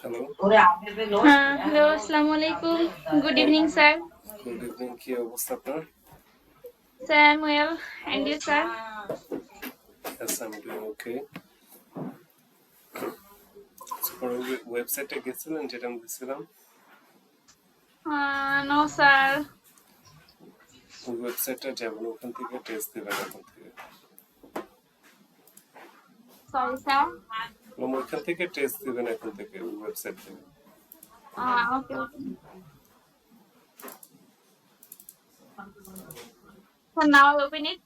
Hello, Hello, Assalamu alaikum. Good evening, sir. Good evening. কি অবস্থা আপনার? Sir, I'm well. And you, sir? Yes, I'm doing okay. পরে ওয়েবসাইটে গেছিলেন যেটা আমি দিছিলাম, No, sir. ওই ওয়েবসাইটটা যাবেন, ওখান থেকে টেস্ট দেবেন ওখান থেকে। Sorry, sir. ওইখান থেকে টেস্ট দেবেন এখন থেকে, ওই ওয়েবসাইট থেকে। Okay, okay. So now I open it.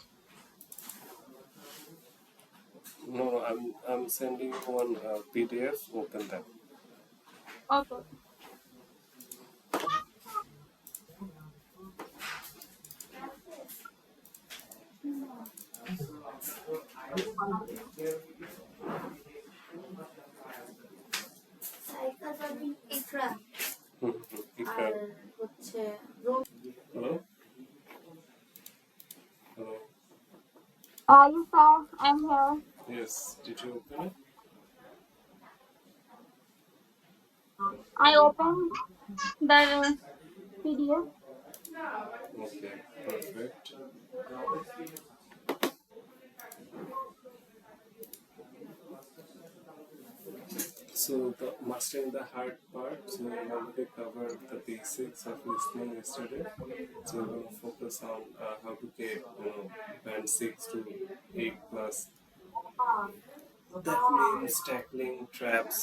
No, I'm sending you one PDF. Open that. Okay. Iqra Ikra. আর হচ্ছে Rome Hello? Hello? Yes, sir. I'm here. Yes. Did you open it? I opened the PDF. Okay. Perfect. So the mastering the hard part, so we already covered the basics of listening yesterday. So we're going to focus on how to get band 6 to 8 plus. That means tackling traps,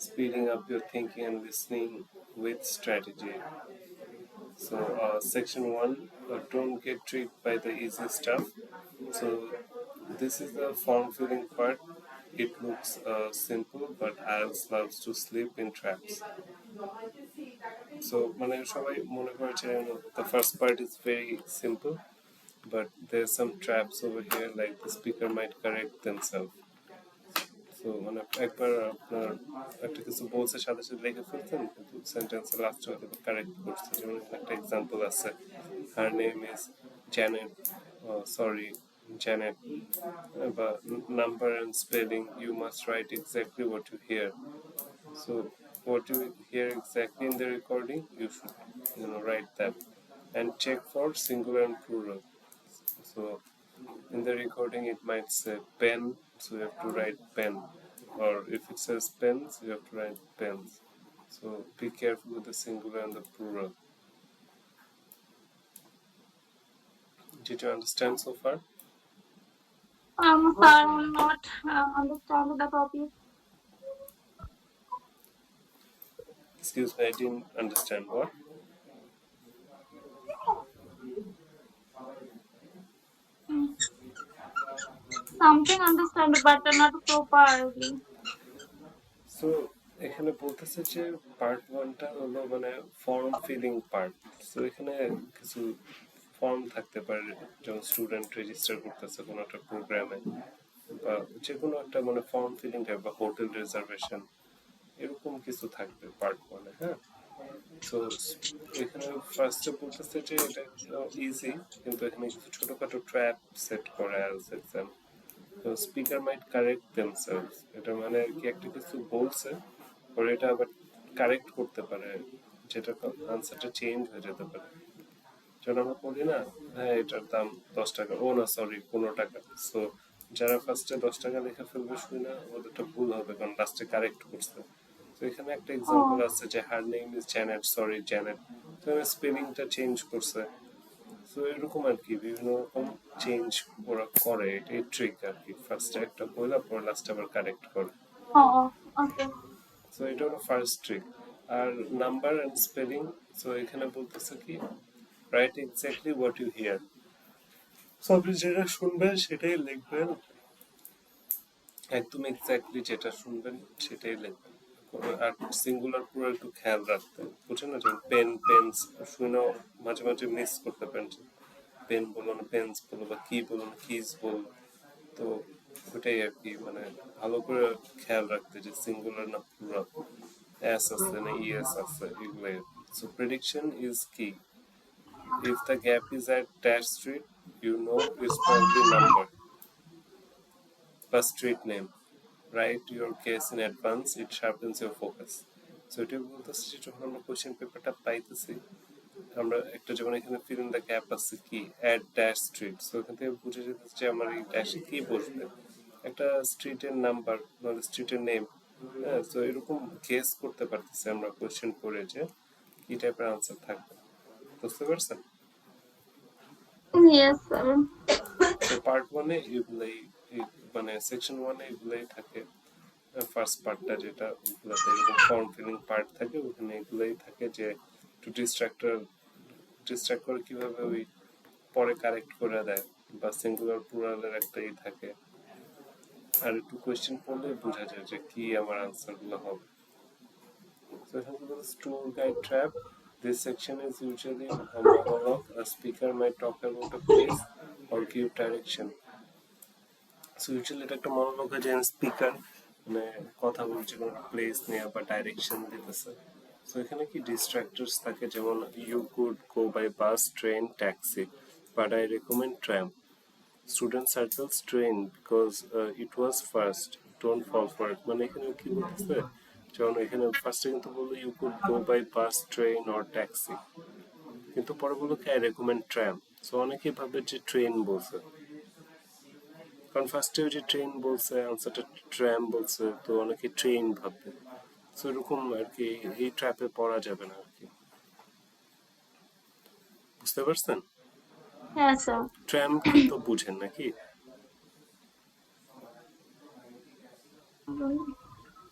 speeding up your thinking and listening with strategy. So section 1, don't get tricked by the easy stuff. So this is the form filling part. It looks simple, but IELTS loves to slip in traps. So মানে সবাই মনে করেছে the first part is very simple, but there's some traps over here, like the speaker might correct themselves. So মানে একবার আপনার একটা কিছু বলছে সাথে সাথে লিখে ফেলতেন, কিন্তু সেন্টেন্সের লাস্টে হয়তো কারেক্ট করছে। যেমন একটা এক্সাম্পল আছে, her name is Janet, sorry Janet, but number and spelling, you must write exactly what you hear. So what you hear exactly in the recording, you should write that, and check for singular and plural. So in the recording it might say pen, so you have to write pen, or if it says pens, you have to write pens. So be careful with the singular and the plural. Did you understand so far? Sir, I'm not understand the topic. Excuse me, I didn't understand. What? Something understand, but not properly. So এখানে বলতেছে যে part ওয়ানটা হলো মানে form feeling part. So এখানে কিছু form থাকতে পারে, যেমন স্টুডেন্ট রেজিস্টার করতেছে কোনো একটা প্রোগ্রামে, বা যে কোনো একটা মানে ফর্ম ফিলিং টাইপ, বা হোটেল রিজার্ভেশন, এরকম কিছু থাকবে পার্ট ওয়ানে। হ্যাঁ, তো এখানে ফার্স্টে বলতেছে যে এটা ইজি, কিন্তু এখানে কিছু ছোটখাটো ট্র্যাপ সেট করে অ্যাজ এক্সাম। তো স্পিকার মাইট কারেক্ট দেমসেলভস, এটা মানে আর কি একটা কিছু বলছে, পরে এটা আবার কারেক্ট করতে পারে, যেটা আনসারটা চেঞ্জ হয়ে যেতে পারে। যখন আমরা বলি না, হ্যাঁ এটার দাম 10 টাকা, ও না সরি 15 টাকা, সো যারা ফার্স্টে 10 টাকা লিখে ফেলবে শুই না, ওদেরটা ভুল হবে, কারণ লাস্টে কারেক্ট করছে। তো এখানে একটা এক্সাম্পল আছে যে her name is Janet, sorry Janet, তো স্পেলিংটা চেঞ্জ করছে। তো এরকম আর কি বিভিন্ন রকম চেঞ্জ ওরা করে, এটাই ট্রিক আর কি। ফার্স্টে একটা বইলা পরে লাস্টে আবার কারেক্ট করে। Okay. সো এটা হলো ফার্স্ট ট্রিক। আর নাম্বার অ্যান্ড স্পেলিং, সো এখানে বলতেছে কি right exactly what you hear. So আপনি যেটা শুনবেন সেটাই লিখবেন, একদম এক্স্যাক্টলি যেটা শুনবেন সেটাই লিখবেন। আর সিঙ্গুলার পুরো একটু খেয়াল রাখতেন, বুঝছেন না? যেমন পেন পেন্স শুনেও মাঝে মাঝে মিস করতে পারেন, পেন বলো না পেন্স বলো, বা কি বলো না কিজ বলো। তো ওটাই আর কি, মানে ভালো করে খেয়াল রাখতে যে সিঙ্গুলার না প্লুরাল, এস আছে না ইএস আছে, এগুলো। সো প্রেডিকশন ইজ কি, if the gap is at dash street, you know it's probably number বা street name. write your case in advance, it sharpens your focus. So এটা বলতেছে যে যখন আমরা কোশ্চেন পেপারটা পাইতেছি, আমরা একটা যেমন এখানে ফিল ইন দ্য গ্যাপ আছে কি অ্যাট ড্যাশ স্ট্রিট, সো এখান থেকে বুঝে যেতেছে যে আমার এই ড্যাশে কি বসবে, একটা স্ট্রিটের নাম্বার মানে স্ট্রিটের নেম। হ্যাঁ, তো এরকম গেস করতে পারতেছি আমরা কোশ্চেন করে যে কি টাইপের আনসার থাকবে। বুঝতে পারছেন? Yes, sir. তো পার্ট ওয়ানে এগুলাই, মানে সেকশন ওয়ানে এগুলাই থাকে। ফার্স্ট পার্টটা যেটা, ওগুলাতে এরকম ফর্ম ফিলিং পার্ট থাকে, ওখানে এগুলাই থাকে যে একটু ডিস্ট্রাক্ট করে কিভাবে ওই পরে কারেক্ট করে দেয়, বা সিঙ্গুলার প্লুরালের একটাই থাকে। আর একটু কোয়েশ্চেন পড়লে বোঝা যায় যে কি আমার আনসার গুলো হবে। So এখানে বলছে tour guide trap. This section is usually a monologue. A speaker might talk about a place or give direction. So usually এটা একটা মনোলগ হয় যে স্পিকার মানে কথা বলছে কোনো প্লেস নিয়ে বা ডাইরেকশন দিতেছে। সো এখানে কি ডিস্ট্রাক্টরস থাকে, যেমন you could go by bus, train, taxi, but I recommend tram. Student circles train because it was first, don't fall for it. মানে এখানে কি বলতেছে, যেমন এখানে ফার্স্টে কিন্তু বললো you could go by bus, train or taxi, কিন্তু পরে বললো কি আই রেকমেন্ড ট্রাম। সো অনেকেই ভাবে যে ট্রেন বলছে, কারণ ফার্স্টে ওই যে ট্রেন বলছে, আনসারটা ট্রাম বলছে, তো অনেকে ট্রেন ভাববে। তো এরকম আর কি, এই ট্র্যাপে পড়া যাবে না আর কি। বুঝতে পারছেন? হ্যাঁ স্যার। ট্রাম কিন্তু বুঝেন নাকি?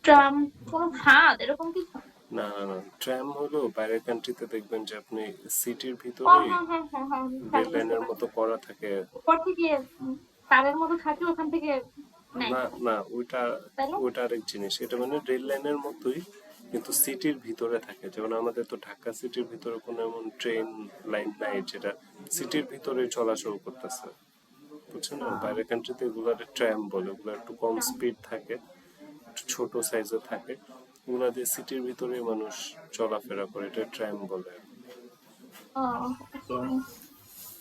ট্রাম কোন হাত এরকম কিছু? না না না, ট্রাম হলো বাইরের কান্ট্রিতে দেখবেন যে আপনি সিটির ও ভিতরেই হ্যাঁ হ্যাঁ হ্যাঁ হ্যাঁ, হ্যাঁ, রেল বুঝতে লাইনের মতো পারছি। করা থাকে। উপর থেকে তারের মতো থাকে, ওখান থেকে নেয়, না না, ওইটা তাই না? ওইটা আরেক জিনিস, এটা মানে রেল লাইনের মতোই কিন্তু সিটির ভিতরে থাকে। যেমন আমাদের তো ঢাকা সিটির ভিতরে কোনো এমন ট্রেন লাইন নাই যেটা সিটির ভিতরে চলাচল করতেছে, বুঝছেন না? বাইরের কান্ট্রিতে এগুলো ট্রাম বলে, ওগুলো একটু কম ট্রাম। স্পিড থাকে, একটু ছোট সাইজে থাকে, ওগুলো দিয়ে সিটির ভিতরে মানুষ চলাফেরা করে, এটা ট্রাম বলে। ও ওকে।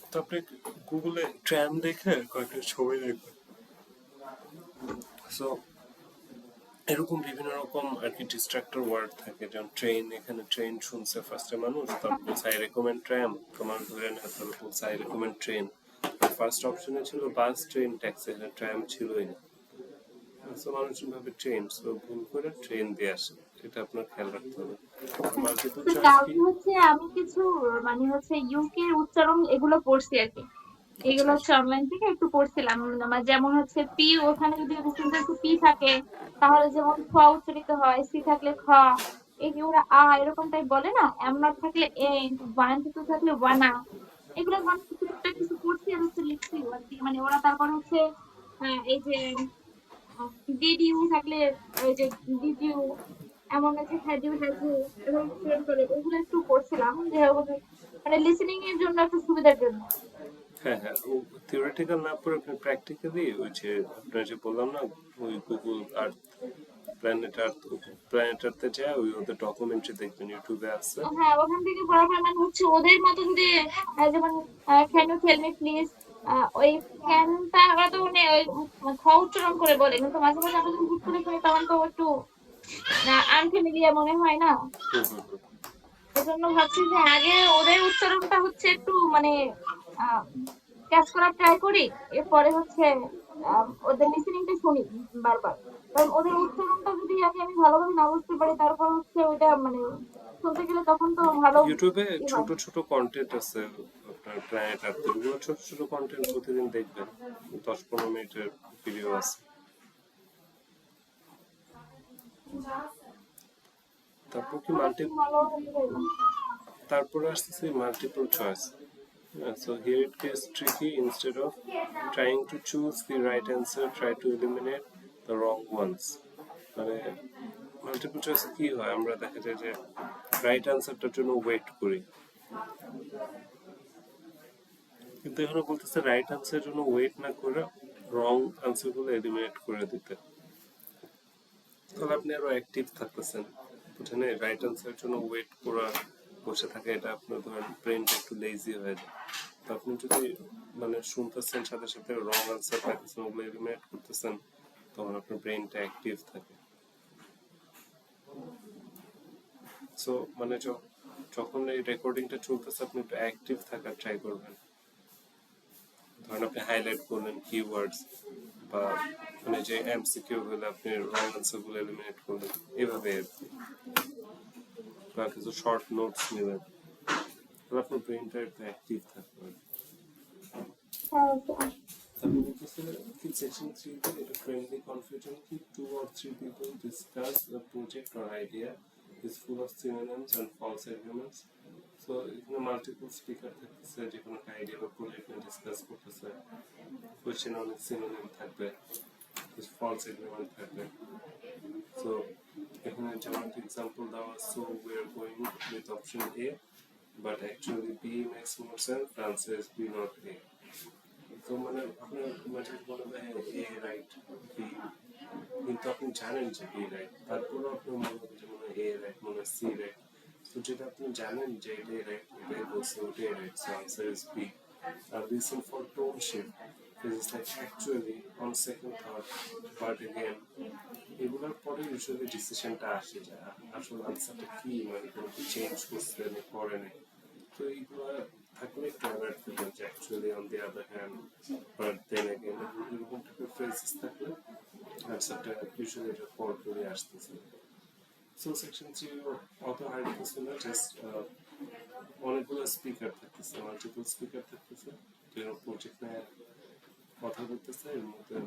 তো আপনি গুগলে ট্রাম দেখে কয়েকটা ছবি দেখবেন। সো এরকম বিভিন্ন রকম আর কি ডিস্ট্রাক্টর ওয়ার্ড থাকে, যেমন ট্রেন, এখানে ট্রেন শুনছে ফার্স্টে মানুষ, তারপর বলছে আই রেকমেন্ড ট্রাম, তোমার ধরে না, তারপর বলছে আই রেকমেন্ড ট্রেন। ফার্স্ট অপশনে ছিল বাস, ট্রেন, ট্যাক্সি, এখানে ট্রাম ছিলই না। সো মানুষ ভাবে ট্রেন, সো ভুল করে ট্রেন দিয়ে আসে, এটা আপনার খেয়াল রাখতে হবে। মাল্টিপল তো চয়েস কি? কারণ হচ্ছে আমি কিছু মানে হচ্ছে ইউকে উচ্চারণ এগুলো পড়ছি আর কি। এগুলো আচ্ছা হচ্ছে অনলাইন থেকে একটু পড়ছিলাম। মানে যেমন হচ্ছে পি, ওখানে যদি সেন্টেন্সে পি থাকে তাহলে যেমন খ উচ্চারিত হয়, সি থাকলে খ, এই যে ওরা আ এরকম টাইপ বলে না, এম নট থাকলে এ, ওয়ান টু থাকলে ওয়ানা, এগুলো মানে কিছু একটা কিছু পড়ছি আর হচ্ছে লিখছি আর কি। মানে ওরা তারপর হচ্ছে এই যে ডিড ইউ থাকলে ওই যে ডিড ইউ, এমন আছে হ্যাড ইউ, হ্যাজ ইউ, এভাবে উচ্চারণ করে ওগুলো একটু পড়ছিলাম যে মানে লিসেনিং এর জন্য একটু সুবিধার জন্য। হ্যাঁ হ্যাঁ, ও থিওরিটিক্যাল না পড়ে আপনি প্র্যাকটিক্যালি ওই যে আপনার যে বললাম না, ওই গুগল আর্থ, প্ল্যানেট আর্থে যায়, ওই ওদের ডকুমেন্টারি দেখবেন, ইউটিউবে আছে। হ্যাঁ, ওখান থেকে পড়ার পর মানে হচ্ছে ওদের মতো যদি যেমন can you tell me please, ওই ক্যানটা ওরা তো মানে ওই খ উচ্চারণ করে বলে, কিন্তু মাঝে মাঝে আমরা যখন হুট করে শুনি তখন তো একটু আনফ্যামিলিয়ার মনে হয় না। হুম হুম হুম। এজন্য ভাবছি যে আগে ওদের উচ্চারণটা হচ্ছে একটু মানে ক্যাচ করার ট্রাই করি, এরপরে হচ্ছে ওদের লিসেনিংটা শুনি বারবার। কারণ ওদের উচ্চারণটা যদি আগে আমি ভালোভাবে না বুঝতে পারি, তারপর হচ্ছে ওইটা মানে শুনতে গেলে তখন তো ভালো ইউটিউবে হয় ছোট না। ছোট কন্টেন্ট আছে আপনার প্ল্যানেট আর্থ, ওগুলো ছোট ছোট কন্টেন্ট প্রতিদিন দেখবেন, 10-15 মিনিটের ভিডিও আছে। তারপর কি মাল্টি, ভালো হতে পারবে। তারপরে আসতেছে multiple choice. So here it gets tricky. Instead of trying to choose the right answer, try to eliminate the wrong ones. মানে মাল্টিপল চয়েসে কি হয়, আমরা দেখা যায় যে রাইট আনসারটার জন্য ওয়েট করি, কিন্তু এখানে বলতেছে রাইট আনসারের জন্য ওয়েট না করে রং আনসার গুলো এলিমিনেট করে দিতে। তাহলে আপনি আরো অ্যাক্টিভ থাকতেছেন, বুঝছেন? রাইট আনসারের জন্য ওয়েট করা, বসে থাকে, এটা আপনার ধরেন ব্রেনটা একটু লেজি হয়ে যায়। তো আপনি যদি মানে শুনতেছেন সাথে সাথে রং আনসার পাইতেছেন, ওগুলো এলিমিনেট করতেছেন, তখন আপনার ব্রেনটা অ্যাক্টিভ থাকে। সো মানে যখন এই রেকর্ডিংটা চলতেছে আপনি একটু অ্যাক্টিভ থাকার ট্রাই করবেন। ধরেন আপনি হাইলাইট করলেন কিওয়ার্ডস বা মানে যে এমসিকিউ হলে আপনি রং আনসার গুলো এলিমিনেট করলেন, এভাবে আর কি। বা কিছু শর্ট নোটস নেবেন, তাহলে আপনার ব্রেনটা একটু অ্যাক্টিভ থাকবে। হ্যাঁ স্যার। তারপর বলতেছে কি সেকশন 3 তে এটা ফ্রেন্ডলি কনফিউশন কি 2 or 3 people discuss a project or idea is full of synonyms and false arguments. So এখানে মাল্টিপল স্পিকার থাকতেছে, যে কোনো একটা আইডিয়া বা প্রজেক্ট নিয়ে ডিসকাস করতেছে, কোয়েশ্চেনে অনেক সিনোনিম থাকবে, ফলস এগ্রিমেন্ট থাকবে। সো এখানে যেমন এক্সাম্পল দেওয়া, so we are going with option A but actually B makes more sense, the answer is B not A. তো মানে আপনার মানে মনে হয় এ রাইট বি, কিন্তু আপনি জানেন যে বি রাইট, তারপরেও আপনার মনে হয় যে মনে হয় এ রাইট, মনে হয় সি রাইট। তো যেটা আপনি জানেন যে এটাই রাইট, এটাই বলছে ওটাই right, so answer is B. আর reason for tone shift is like actually on second thought but again এগুলোর পরে ইউজুয়ালি ডিসিশনটা আসে যে আসলে আনসারটা কি, মানে কোনো কি চেঞ্জ করছে না করে নাই। তো এইগুলো থাকলে একটু অ্যাওয়ার্ড করবেন যে actually on the other hand but then again, এরকম টাইপের ফ্রেজেস থাকলে আনসারটা ইউজুয়ালি এটা পর করে আসতেছে। সো সেকশন 3 অত হার্ড কিছু না, জাস্ট অনেকগুলো স্পিকার থাকতেছে, মাল্টিপল স্পিকার থাকতেছে, যেন প্রজেক্ট নিয়ে কথা বলতেছে, এর মধ্যে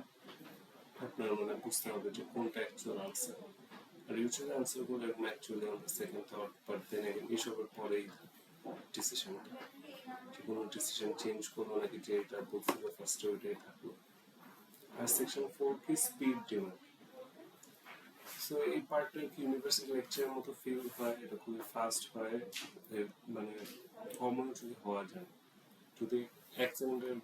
আপনার মানে বুঝতে হবে যে কোনটা অ্যাকচুয়াল আনসার। আর ইউজুয়ালি আনসার গুলো এরকম actually on the second thought but then again এসবের পরেই ডিসিশনটা, যে কোনো ডিসিশন চেঞ্জ করবো নাকি যে এটা বলছিল ফার্স্টে ওইটাই থাকলো। আর সেকশন 4 কি স্পিড ডিমান্ড। সো এই পার্টটা কি ইউনিভার্সিটি লেকচারের মতো ফিল হয়, এটা খুবই ফাস্ট হয়, মানে কমন যদি হওয়া যায়, যদি 1 সেকেন্ডের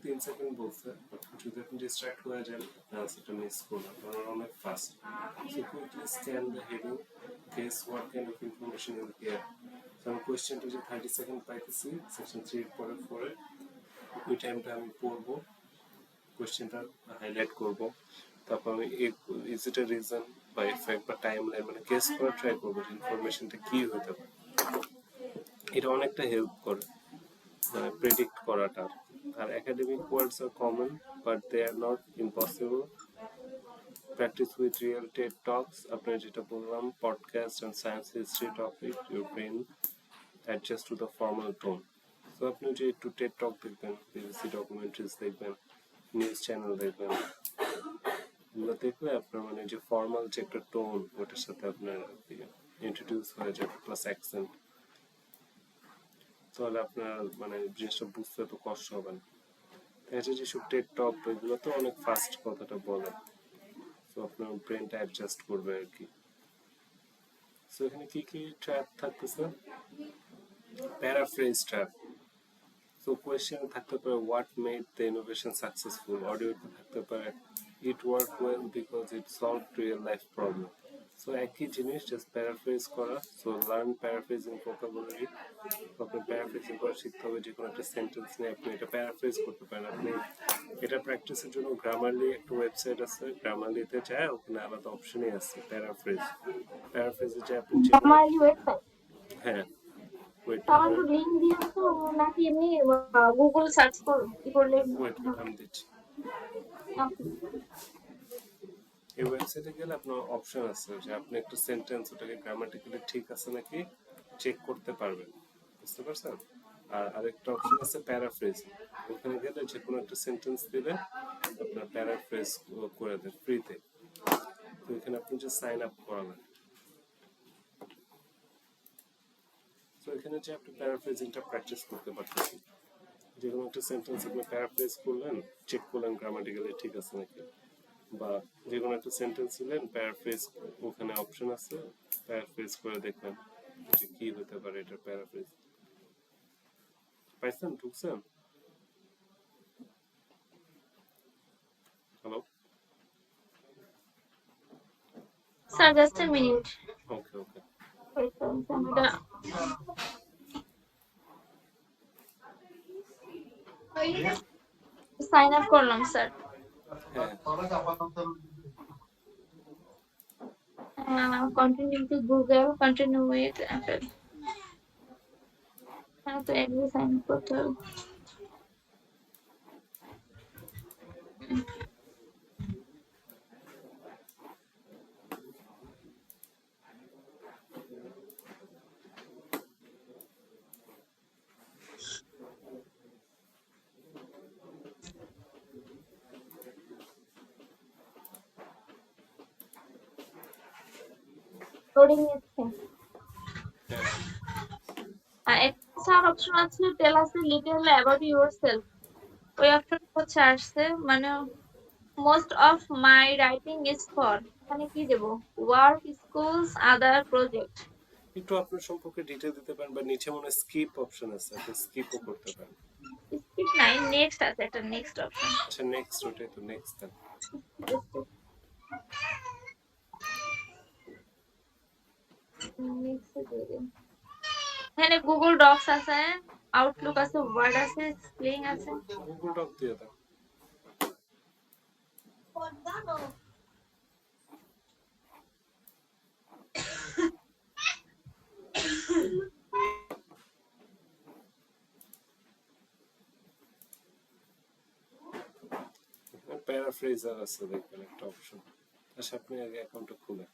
3 সেকেন্ড বলছে বাট যদি আপনি ডিস্ট্রাক্ট হয়ে যান আনসারটা মিস করবেন, কারণ অনেক fast. So quickly scan the heading, guess what kind of information in here. So আমি কোয়েশ্চেনটা যে 30 সেকেন্ড পাইতেছি সেকশন 3 এর পরে ওই টাইমটা আমি পড়বো, কোয়েশ্চেনটা হাইলাইট করব, তারপর আমি ইজ ইট এ রিজন বা এফেক্ট বা টাইম লাইন মানে গেস করার ট্রাই করবো যে ইনফরমেশনটা কি হতে পারে। এটা অনেকটা হেল্প করে মানে প্রেডিক্ট করাটা। আর একাডেমিক ওয়ার্ডস আর common but they are not impossible. Practice with real TED talks, আপনার যেটা বললাম podcast and science history topic, your brain adjust to the formal tone. So আপনি যে একটু টেড টক দেখবেন, বিবিসি ডকুমেন্টারিজ দেখবেন, নিউজ চ্যানেল দেখবেন, এগুলো দেখলে আপনার মানে যে ফর্মাল যে একটা টোন ওটার সাথে আপনার ইন্ট্রোডিউস হয়ে যাবে, প্লাস অ্যাকসেন্ট, তাহলে আপনার মানে জিনিসটা বুঝতে তো কষ্ট হবে না। এটা যেসব টেড টক এগুলো তো অনেক ফাস্ট কথাটা বলে, তো আপনার ব্রেনটা অ্যাডজাস্ট করবে আর কি। সো এখানে কি কি ট্র্যাপ থাকতেছে, প্যারাফ্রেজ ট্র্যাপ। সো কোয়েশ্চেন থাকতে পারে what made the innovation successful, অডিওতে থাকতে পারে it work well because it solve real life problem. So একই জিনিস জাস্ট প্যারাফ্রেজ করা। সো লার্ন প্যারাফ্রেজিং ভোকাবুলারি, আপনি প্যারাফ্রেজিং করা শিখতে হবে, যে কোনো একটা সেন্টেন্স নিয়ে আপনি এটা প্যারাফ্রেজ করতে পারেন। আপনি এটা প্র্যাকটিসের জন্য গ্রামারলি একটা ওয়েবসাইট আছে, গ্রামারলিতে যায় ওখানে আলাদা অপশনই আছে প্যারাফ্রেজ। প্যারাফ্রেজে যায় আপনি যে কোনো, আমার ওয়েবসাইট হ্যাঁ ওয়েট আমার একটু লিঙ্ক দিও তো, নাকি এমনি গুগল সার্চ করলে? ওয়েট আমি দিচ্ছি। এই ওয়েবসাইটে গেলে আপনার অপশন আছে যে আপনি একটা সেন্টেন্স ওটাকে গ্রামাটিক্যালি ঠিক আছে নাকি চেক করতে পারবেন, বুঝতে পারছেন? আর আরেকটা অপশন আছে প্যারাফ্রেজ, ওখানে গেলে যে কোনো একটা সেন্টেন্স দিলে আপনার প্যারাফ্রেজ করে দেয় ফ্রিতে। তো এখানে আপনি যে সাইন আপ করাবেন, তো এখানে যে আপনি প্যারাফ্রেজিংটা প্র্যাকটিস করতে পারতেছেন, যে কোনো একটা সেন্টেন্স আপনি প্যারাফ্রেজ করলেন, চেক করলেন গ্রামাটিক্যালি ঠিক আছে নাকি, বা যে কোনো একটা সেন্টেন্স দিলেন প্যারাফ্রেজ, ওখানে অপশন আছে প্যারাফ্রেজ করে দেখবেন যে কি হতে পারে এটা প্যারাফ্রেজ। পাইছেন? ঢুকছেন? Hello, sir just a minute, okay okay. Sign up করলাম স্যার। হ্যাঁ Continue to Google, continue with Apple. হ্যাঁ তো এগ্রি সাইন করতে হবে। লোডিং নিচ্ছে। হ্যাঁ, আর একটা অপশন আছে টেল আস এ লিটল অ্যাবাউট ইউরসেলফ, ওই অপশন হচ্ছে আসছে মানে most of my writing is for, এখানে কি দেব, ওয়ার্ক, স্কুলস, আদার প্রজেক্ট। একটু আপনার সম্পর্কে ডিটেল দিতে পারেন, বা নিচে মনে স্কিপ অপশন আছে, আপনি স্কিপও করতে পারেন। স্কিপ নাই, নেক্সট আছে একটা নেক্সট অপশন। আচ্ছা নেক্সট, ওটাই তো নেক্সট দেন। নেক্সট দিয়ে দিন। এখানে গুগল ডক্স আছে, আউটলুক আছে, ওয়ার্ড আছে, স্প্লিং আছে। গুগল ডক দিয়ে দেন। প্যারাফ্রেজার আছে দেখবেন একটা অপশন। আচ্ছা আপনি আগে অ্যাকাউন্টটা খুলেন।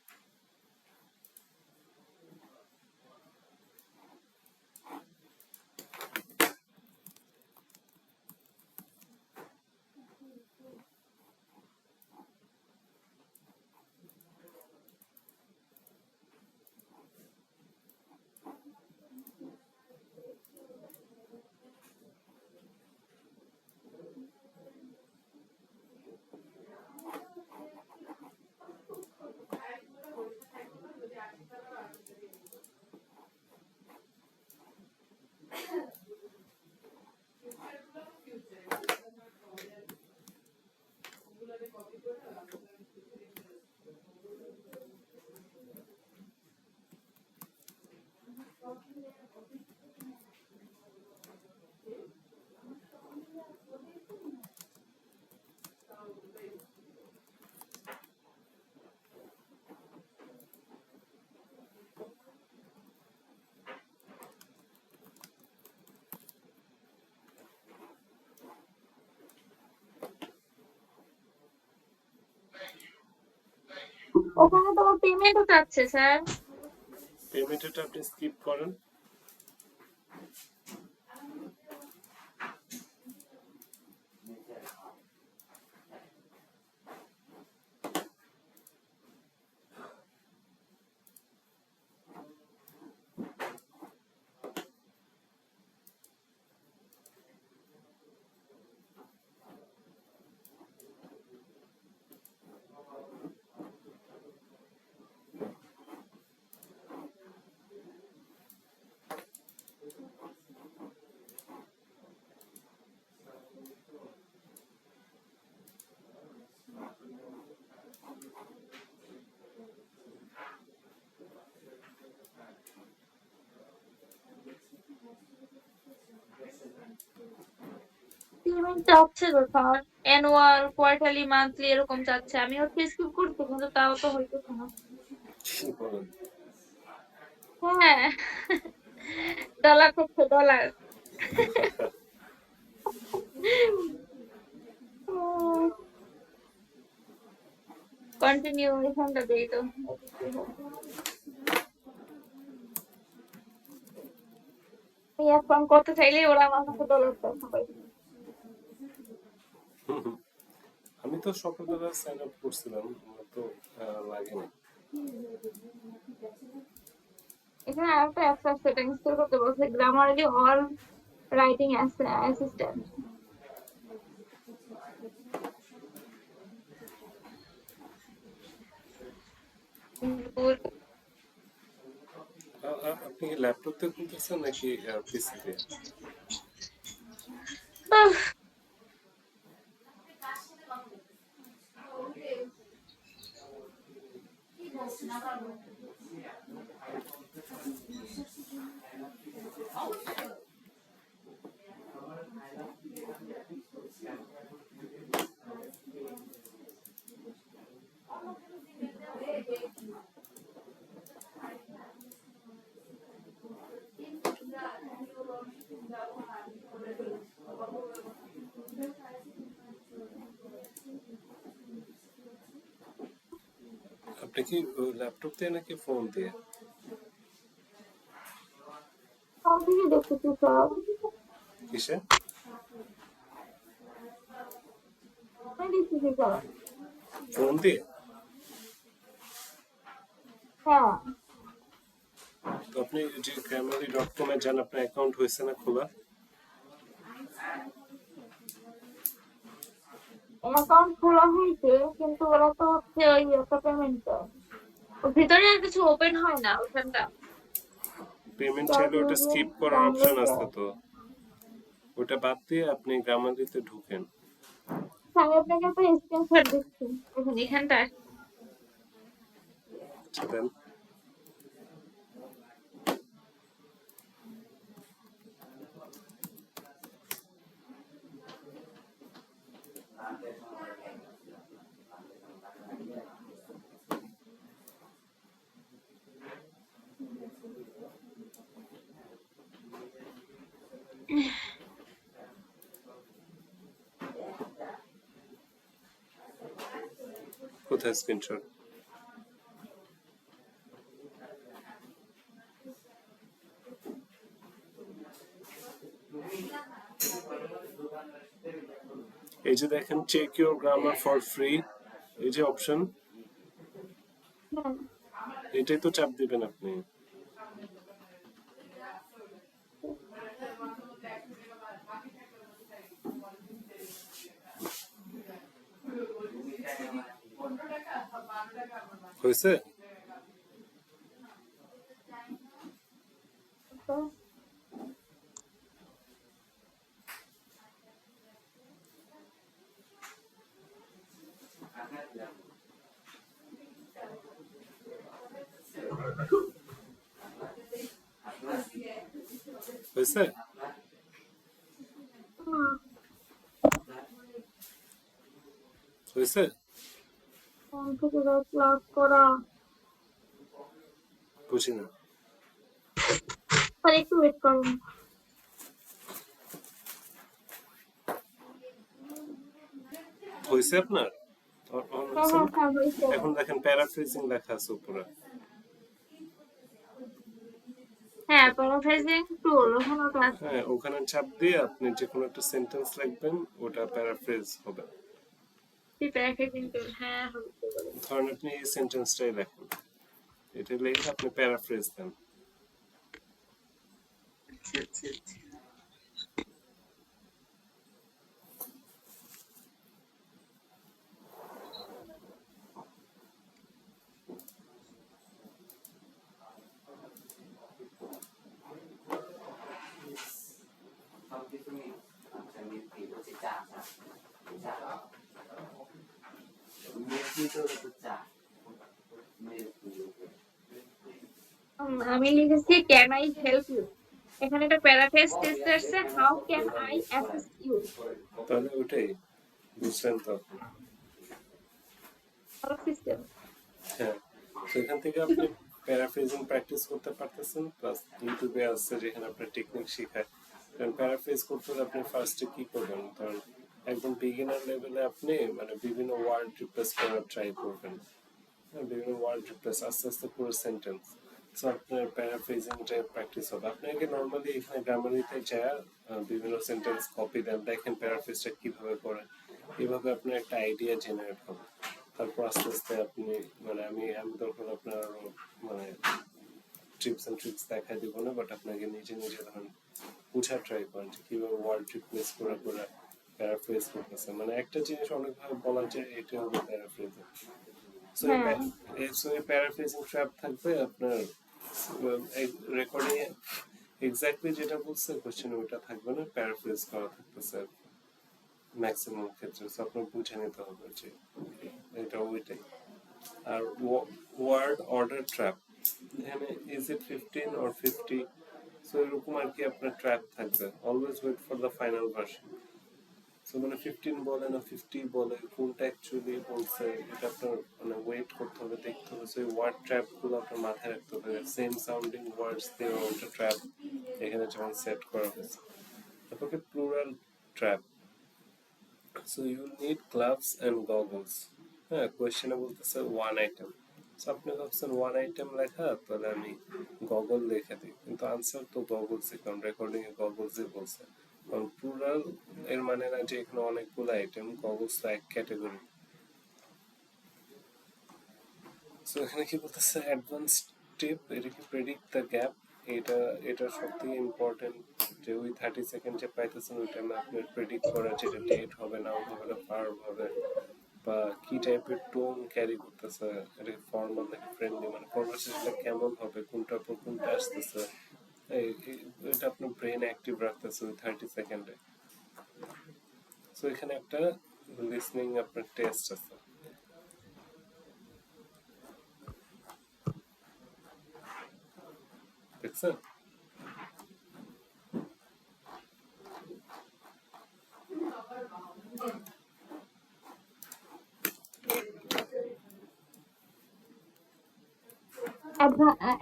ওখানে তোমার পেমেন্টও চাচ্ছে স্যার। পেমেন্টটা আপনি স্কিপ করেন। পেমেন্ট চাচ্ছে তো স্যার, অ্যানুয়াল, কোয়ার্টারলি, মান্থলি এরকম চাচ্ছে। আমি হচ্ছে স্কিপ করছি কিন্তু তাও তো হইতেছে না। কি বলেন? হ্যাঁ, ডলার করছে ডলার। কন্টিনিউ এখানটা দেই তো। আমি এখন করতে চাইলে ওরা আমার কাছে ডলার চায় সবাই। আমি তো সকালবেলা সাইন আপ করছিলাম, আমার তো লাগেনি। এখানে আরেকটা অ্যাপস আছে, সেটা ইনস্টল করতে বলছে, গ্রামারলি অল রাইটিং অ্যাসিস্ট্যান্ট। আপনি কি ল্যাপটপ দিয়ে খুলতেছেন নাকি পিসি দিয়ে? কি ল্যাপটপ দিয়ে নাকি ফোন দিয়ে? ফোন থেকে দেখতেছি সব। কিসে? ফোনে দেখতেছি সব। ফোন দিয়ে? হ্যাঁ, তো আপনি যে grammarly.com এ যান, আপনার অ্যাকাউন্ট হয়েছে না খোলা? অ্যাকাউন্ট খোলা হয়েছে কিন্তু ওরা তো হচ্ছে ওই একটা পেমেন্ট, ভিতরে আর কিছু ওপেন হয় না ওখানটা। পেমেন্ট স্টার্ট চাইলে ওটা ইউজিং স্কিপ করার অপশন ডাউনলোড আছে তো, ওটা বাদ দিয়ে আপনি গ্রামারলিতে ঢুকেন। আমি আপনাকে একটা স্ক্রিনশট দিচ্ছি দেখুন এখানটায়। আচ্ছা, দেন। কোথায় স্ক্রিনশট? এই যে দেখেন, check your grammar for free, এই যে অপশন, হ্যাঁ, এটাই তো চাপ দিবেন আপনি। হয়েছে? তো হয়েছে? হুম, হয়েছে? ফোন থেকে ক্লাস করা। বুঝি না। আর একটু ওয়েট করুন। হয়েছে আপনার? অন হ্যাঁ হয়েছে হ্যাঁ না? হ্যাঁ হয়েছে। এখন দেখেন প্যারাফ্রেজিং লেখা আছে উপরে। হ্যাঁ, প্যারাফ্রেজিং টুল ওখানে ওটা আছে। হ্যাঁ, ওখানে চাপ দিয়ে আপনি যে কোনো একটা সেন্টেন্স লিখবেন, ওটা প্যারাফ্রেজ হবে। প্যারাফ্রেজিং টুল, হ্যাঁ হচ্ছে। ধরেন আপনি এই সেন্টেন্সটাই লেখেন, এটা লিখে আপনি প্যারাফ্রেজ দেন। আচ্ছা আচ্ছা আচ্ছা। আমি লিখেছি ক্যান আই হেল্প ইউ, এখানে একটা প্যারাফ্রেজ টেক্সট আসছে how can I assist you. তাহলে ওটাই বুঝলেন তো আপনি? ভালো সিস্টেম। হ্যাঁ, সেখান থেকে আপনি প্যারাফ্রেজিং প্র্যাকটিস করতে পারতেছেন, প্লাস ইউটিউবে আসছে যেখানে আপনার টেকনিক শেখায়। কারণ প্যারাফ্রেজ করতে হলে আপনি ফার্স্টে কি করবেন, ধরেন একদম বিগিনার লেভেলে আপনি মানে বিভিন্ন ওয়ার্ড রিপ্লেস করার ট্রাই করবেন। হ্যাঁ, বিভিন্ন ওয়ার্ড রিপ্লেস, আস্তে আস্তে পুরো সেন্টেন্স। সো আপনার প্যারাফ্রেজিংটা প্র্যাকটিস হবে। আপনাকে নর্মালি এখানে গ্রামারিতে যায় বিভিন্ন সেন্টেন্স কপি দেন, দেখেন প্যারাফ্রেজটা কিভাবে করে, এভাবে আপনার একটা আইডিয়া জেনারেট হবে। তারপর আস্তে আস্তে আপনি মানে আমি দরকার আপনার আরো মানে টিপস এন্ড ট্রিক্স দেখাই দিব না, বাট আপনাকে নিজে নিজে ধরেন বুঝার ট্রাই করেন যে কিভাবে ওয়ার্ড রিপ্লেস করে করে প্যারাফ্রেজ করতেছে। মানে একটা জিনিস অনেকভাবে বলা যায়, এটা হবে প্যারাফ্রেজ। সো হ্যাঁ এই প্যারাফ্রেজিং ট্র্যাপ থাকবে আপনার রেকর্ডিং এ, এক্স্যাক্টলি যেটা বলছে কোশ্চেন ওটা থাকবে না, প্যারাফ্রেজ করা থাকতেছে ম্যাক্সিমাম ক্ষেত্রে। সো আপনার বুঝে নিতে হবে যে এটা ওইটাই। আর ওয়ার্ড অর্ডার ট্র্যাপ, এখানে ইজ ইট 15 অর 50, সো এরকম আর কি আপনার ট্র্যাপ থাকবে। Always wait for the final version. So মানে 15 বলে না 50 বলে, কোনটা অ্যাকচুয়ালি বলছে এটা আপনার মানে ওয়েট করতে হবে, দেখতে হবে। সো এই ওয়ার্ড ট্র্যাপ গুলো আপনার মাথায় রাখতে হবে। সেম সাউন্ডিং ওয়ার্ডস দিয়ে ওটা ট্র্যাপ এখানে যেমন সেট করা হয়েছে। তারপরে plural trap, so you need gloves and goggles. হ্যাঁ, কোয়েশ্চেনে বলতেছে ওয়ান আইটেম, So আপনি ভাবছেন ওয়ান আইটেম লেখা, তাহলে আমি গগল লিখে দিই, কিন্তু আনসার তো গগলসই, কারণ রেকর্ডিং এ গগলসই বলছে। কারণ প্লুরাল এর মানে না যে এখানে অনেকগুলো আইটেম, গগলস তো এক ক্যাটাগরি। সো এখানে কি বলতেছে, অ্যাডভান্স টিপ, এটা কি প্রেডিক্ট দ্য গ্যাপ, এটা এটা সব থেকে ইম্পর্টেন্ট, যে ওই 30 সেকেন্ড যে পাইতেছেন ওই টাইমে আপনি প্রেডিক্ট করা, যেটা ডেট হবে না হবে, ভার্ব হবে, বা কি টাইপের টোন ক্যারি করতেছে, এটা ফর্মাল নাকি ফ্রেন্ডলি, মানে কনভারসেশনটা কেমন হবে, কোনটার পর কোনটা আসতেছে, এটা আপনার ব্রেন অ্যাক্টিভ রাখতেছে ওই 30 সেকেন্ডে। সো এখানে একটা লিসনিং আপনার টেস্ট আছে, দেখছেন?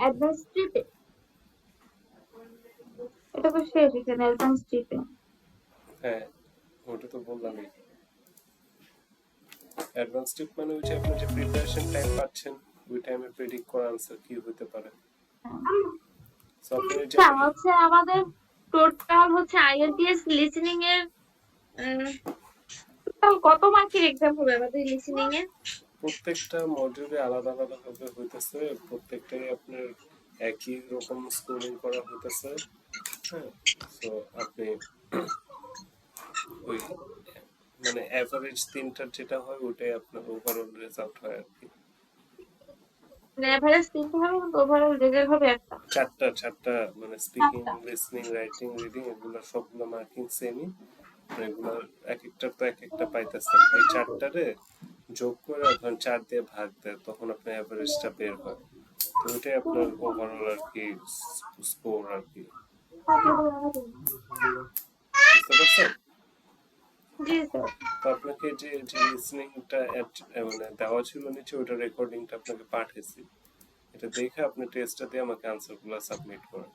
অ্যাডভান্স ট্রিপে এটা তো শেষ, এখানে অ্যাডভান্স ট্রিপে। হ্যাঁ, ওটা তো বললামই। অ্যাডভান্স টিপ মানে ওই যে আপনি যে প্রিপারেশন টাইম পাচ্ছেন, ওই টাইমে প্রেডিক্ট করা আনসার কি হতে পারে। সো আপনি যে আচ্ছা, হচ্ছে আমাদের টোটাল হচ্ছে আইএলটিএস লিসেনিং এর টোটাল কত মার্কের এক্সাম হবে আমাদের লিসেনিং এ? প্রত্যেকটা মডিউলে আলাদা আলাদা ভাবে হইতেছে, প্রত্যেকটাই আপনার একই রকম স্কোরিং করা হইতেছে। হ্যাঁ, সো আপনি ওই মানে অ্যাভারেজ তিনটার যেটা হয় ওটাই আপনার ওভারঅল রেজাল্ট হয় আর কি। মানে এভারেজ 3টা হবে কিন্তু ওভারঅল রেজাল্ট হবে একটা। চারটা মানে স্পিকিং, 4টা। লিসনিং, রাইটিং, রিডিং, এগুলো সবগুলো মার্কিং সেমই। এগুলোর এক একটার তো এক একটা পাইতেছেন, এই চারটারে যোগ করে ধরেন 4 দিয়ে ভাগ দেয়, তখন আপনার অ্যাভারেজটা বের হয়। তো ওইটাই আপনার ওভারঅল আর কি স্কোর আর কি। বুঝতে পারছেন? জি স্যার। তো আপনাকে যে যে লিসনিংটা মানে দেওয়া ছিল নিচে, ওইটা রেকর্ডিংটা আপনাকে পাঠিয়েছি, এটা দেখে আপনি টেস্টটা দিয়ে আমাকে আনসারগুলো সাবমিট করেন।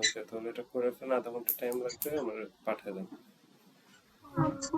ওকে, তাহলে এটা করে ফেলেন, আধা ঘন্টা টাইম লাগবে, আমার পাঠিয়ে দেন। আচ্ছা।